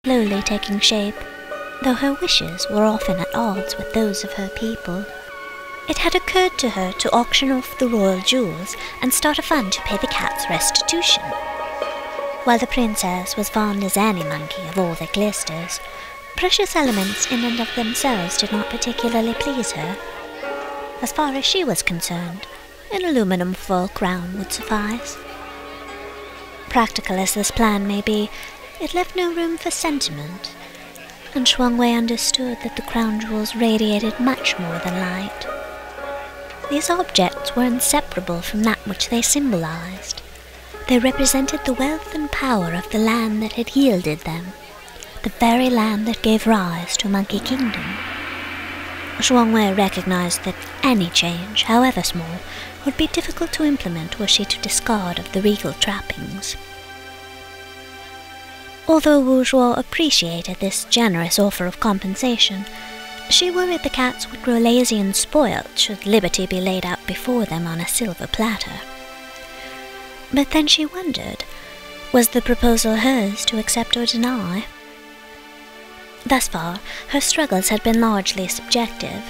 slowly taking shape, though her wishes were often at odds with those of her people. It had occurred to her to auction off the royal jewels and start a fund to pay the cat's restitution. While the princess was fond as any monkey of all the glisters, precious elements in and of themselves did not particularly please her. As far as she was concerned, an aluminum foil crown would suffice. Practical as this plan may be, it left no room for sentiment, and Shuangwei understood that the crown jewels radiated much more than light. These objects were inseparable from that which they symbolized. They represented the wealth and power of the land that had yielded them, the very land that gave rise to Monkey Kingdom. Shuangwei recognized that any change, however small, would be difficult to implement were she to discard of the regal trappings. Although Wu Zhuo appreciated this generous offer of compensation, she worried the cats would grow lazy and spoilt should liberty be laid out before them on a silver platter. But then she wondered, was the proposal hers to accept or deny? Thus far, her struggles had been largely subjective,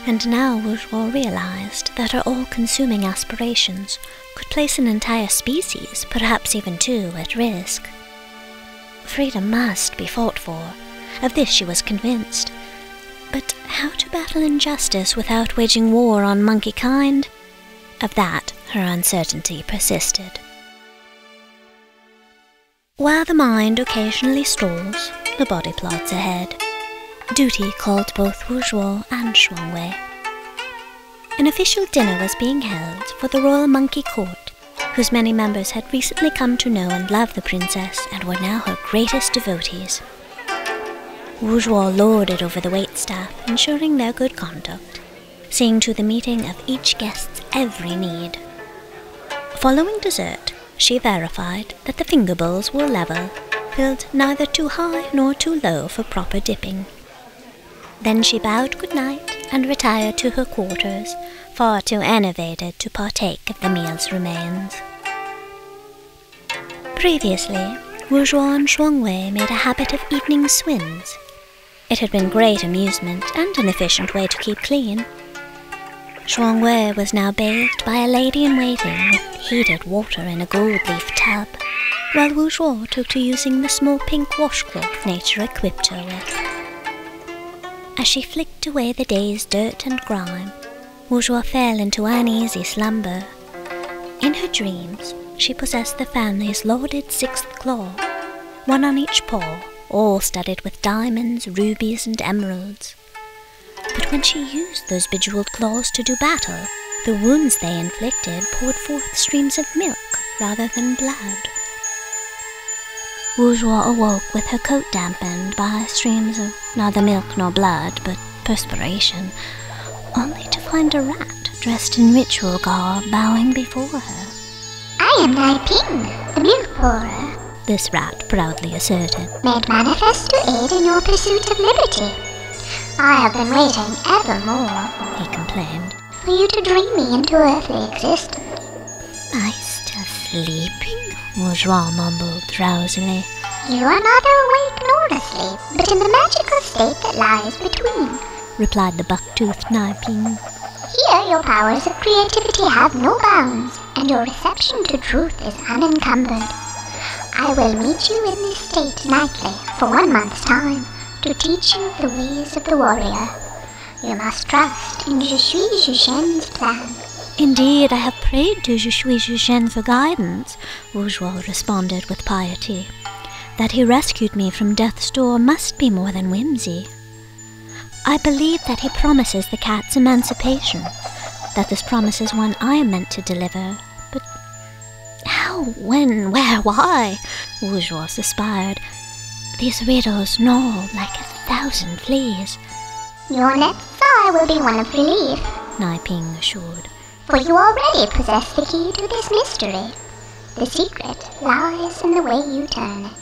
and now Wu Zhuo realized that her all-consuming aspirations could place an entire species, perhaps even two, at risk. Freedom must be fought for, of this she was convinced. But how to battle injustice without waging war on monkeykind? Of that her uncertainty persisted. While the mind occasionally stalls, the body plods ahead. Duty called both Wu Zhuo and Shuangwei. An official dinner was being held for the royal monkey court, whose many members had recently come to know and love the princess and were now her greatest devotees. Wu Zhuo lorded over the waitstaff, ensuring their good conduct, seeing to the meeting of each guest's every need. Following dessert, she verified that the finger bowls were level, filled neither too high nor too low for proper dipping. Then she bowed good night and retired to her quarters, far too enervated to partake of the meal's remains. Previously, Wu Zhuo and Shuangwei made a habit of evening swims. It had been great amusement and an efficient way to keep clean. Shuangwei was now bathed by a lady-in-waiting with heated water in a gold-leaf tub, while Wu Zhuo took to using the small pink washcloth nature equipped her with. As she flicked away the day's dirt and grime, Wu Zhuo fell into uneasy slumber. In her dreams, she possessed the family's lauded sixth claw, one on each paw, all studded with diamonds, rubies, and emeralds. But when she used those bejeweled claws to do battle, the wounds they inflicted poured forth streams of milk rather than blood. Wu Zhuo awoke with her coat dampened by streams of neither milk nor blood, but perspiration, only to find a rat dressed in ritual garb bowing before her. "I am Nai Ping, the milk pourer," this rat proudly asserted, "made manifest to aid in your pursuit of liberty. I have been waiting evermore," he complained, "for you to dream me into earthly existence." "I still sleeping?" Wu Zhuo mumbled drowsily. "You are neither awake nor asleep, but in the magical state that lies between," replied the buck-toothed Nai Ping. "Here your powers of creativity have no bounds, and your reception to truth is unencumbered. I will meet you in this state nightly for 1 month's time, to teach you the ways of the warrior. You must trust in Zhishui Zhishen's plan." "Indeed, I have prayed to Zhishui Zhishen for guidance," Wu Zhuo responded with piety. "That he rescued me from death's door must be more than whimsy. I believe that he promises the cat's emancipation, that this promise is one I am meant to deliver. But how, when, where, why?" Wu Zhuo suspired. "These riddles gnaw like 1,000 fleas." "Your next sigh will be one of relief," Nai Ping assured, "for you already possess the key to this mystery. The secret lies in the way you turn it."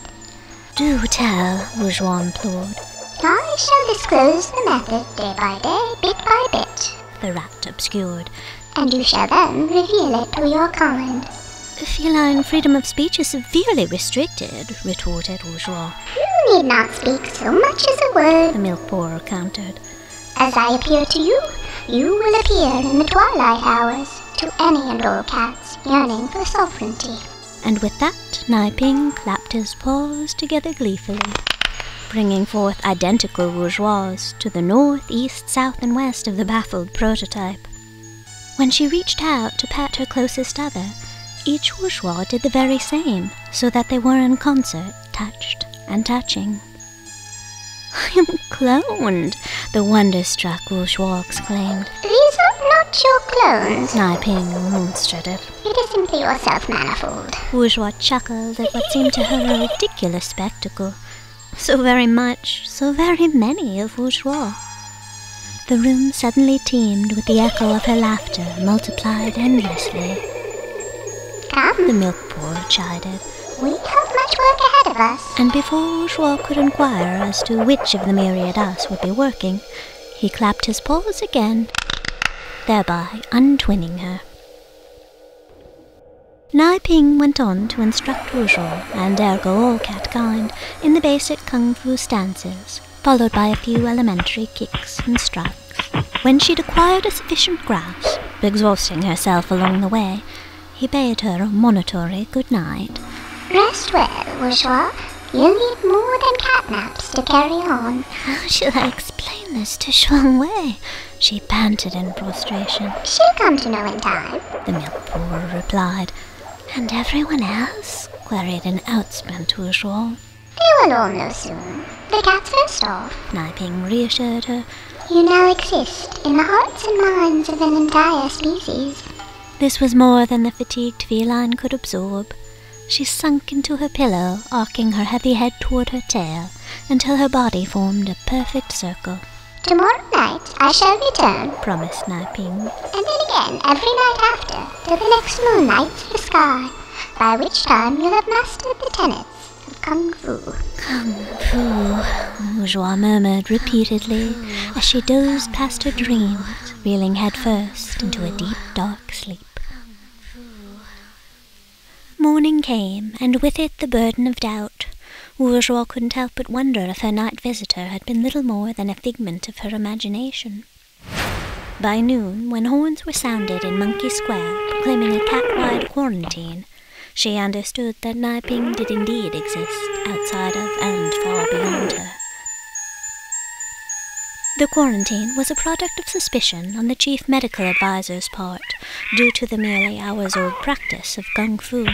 "Do tell," Wu Zhuo implored. "I shall disclose the method day by day, bit by bit," the rat obscured, "and you shall then reveal it to your kind." "Feline freedom of speech is severely restricted," retorted Wu Zhuo. You need not speak so much as a word, the milk pourer countered. As I appear to you, you will appear in the twilight hours to any and all cats yearning for sovereignty. And with that, Nai Ping clapped his paws together gleefully, bringing forth identical bourgeois to the north, east, south, and west of the baffled prototype. When she reached out to pat her closest other, each bourgeois did the very same, so that they were in concert, touched and touching. "I am cloned," the wonder-struck bourgeois exclaimed. These are not your clones, Nai Ping remonstrated. It is simply your self-manifold. Bourgeois chuckled at what seemed to her a ridiculous spectacle. So very much, so very many of bourgeois. The room suddenly teemed with the echo of her laughter, multiplied endlessly. Come, The milk pourer chided, we have much work ahead of us. and before bourgeois could inquire as to which of the myriad us would be working, he clapped his paws again, thereby untwinning her. Nai Ping went on to instruct bourgeois, and ergo all catkind, in the basic kung fu stances, followed by a few elementary kicks and strikes. When she'd acquired a sufficient grasp, exhausting herself along the way, he bade her a monitory good night. Rest well, bourgeois. You'll need more than catnaps to carry on. How shall I explain this to Shuang Wei? She panted in prostration. She'll come to know in time. The milk pourer replied. And everyone else? Queried an outspent bourgeois. They will all know soon. The cats first off. Nai Ping reassured her. You now exist in the hearts and minds of an entire species. This was more than the fatigued feline could absorb. She sunk into her pillow, arcing her heavy head toward her tail, until her body formed a perfect circle. Tomorrow night I shall return, Promised Nai Ping. and then again every night after, till the next moon lights the sky, by which time you'll have mastered the tenets of Kung Fu. Kung Fu, bourgeois murmured repeatedly as she dozed past her dreams, reeling headfirst into a deep, dark sleep. Morning came, and with it the burden of doubt. Bourgeois couldn't help but wonder if her night visitor had been little more than a figment of her imagination. By noon, when horns were sounded in Monkey Square, proclaiming a cat-wide quarantine, she understood that Nai Ping did indeed exist outside of and far beyond her. The quarantine was a product of suspicion on the chief medical advisor's part, due to the merely hours-old practice of Kung Fu.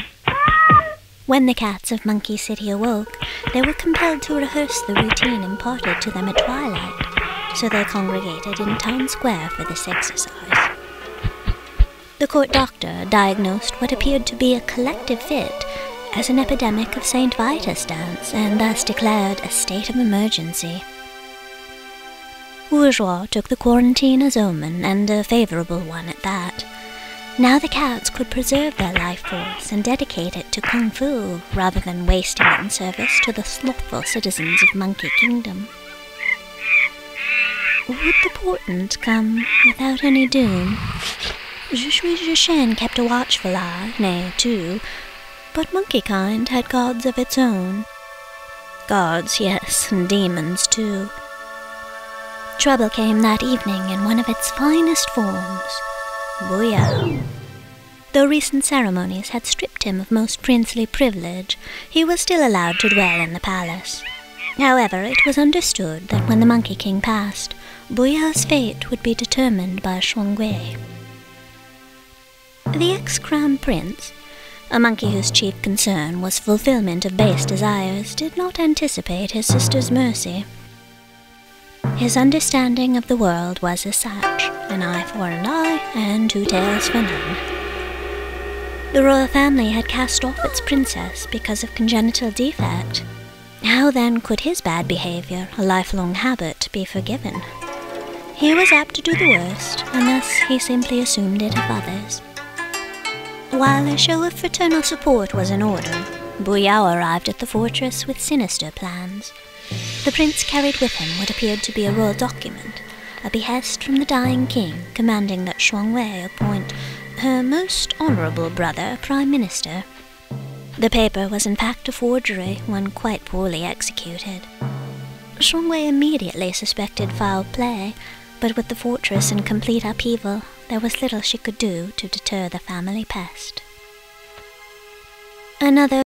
When the cats of Monkey City awoke, they were compelled to rehearse the routine imparted to them at twilight, so they congregated in Town Square for this exercise. The court doctor diagnosed what appeared to be a collective fit as an epidemic of St. Vitus dance, and thus declared a state of emergency. Bourgeois took the quarantine as omen, and a favourable one at that. Now the cats could preserve their life force and dedicate it to Kung Fu, rather than wasting it in service to the slothful citizens of Monkey Kingdom. Would the portent come without any doom? Zhishui kept a watchful eye, nay, two, but monkeykind had gods of its own. Gods, yes, and demons too. Trouble came that evening in one of its finest forms. Booyah. Though recent ceremonies had stripped him of most princely privilege, he was still allowed to dwell in the palace. However, it was understood that when the Monkey King passed, Booyah's fate would be determined by Shuangwei. The ex-crown prince, a monkey whose chief concern was fulfillment of base desires, did not anticipate his sister's mercy. His understanding of the world was as such, an eye for an eye, and 2 tails for none. The royal family had cast off its princess because of congenital defect. How then could his bad behavior, a lifelong habit, be forgiven? He was apt to do the worst, and thus he simply assumed it of others. While a show of fraternal support was in order, Booyah arrived at the fortress with sinister plans. The prince carried with him what appeared to be a royal document, a behest from the dying king commanding that Shuangwei appoint her most honourable brother Prime Minister. The paper was in fact a forgery, one quite poorly executed. Shuangwei immediately suspected foul play, but with the fortress in complete upheaval, there was little she could do to deter the family pest. Another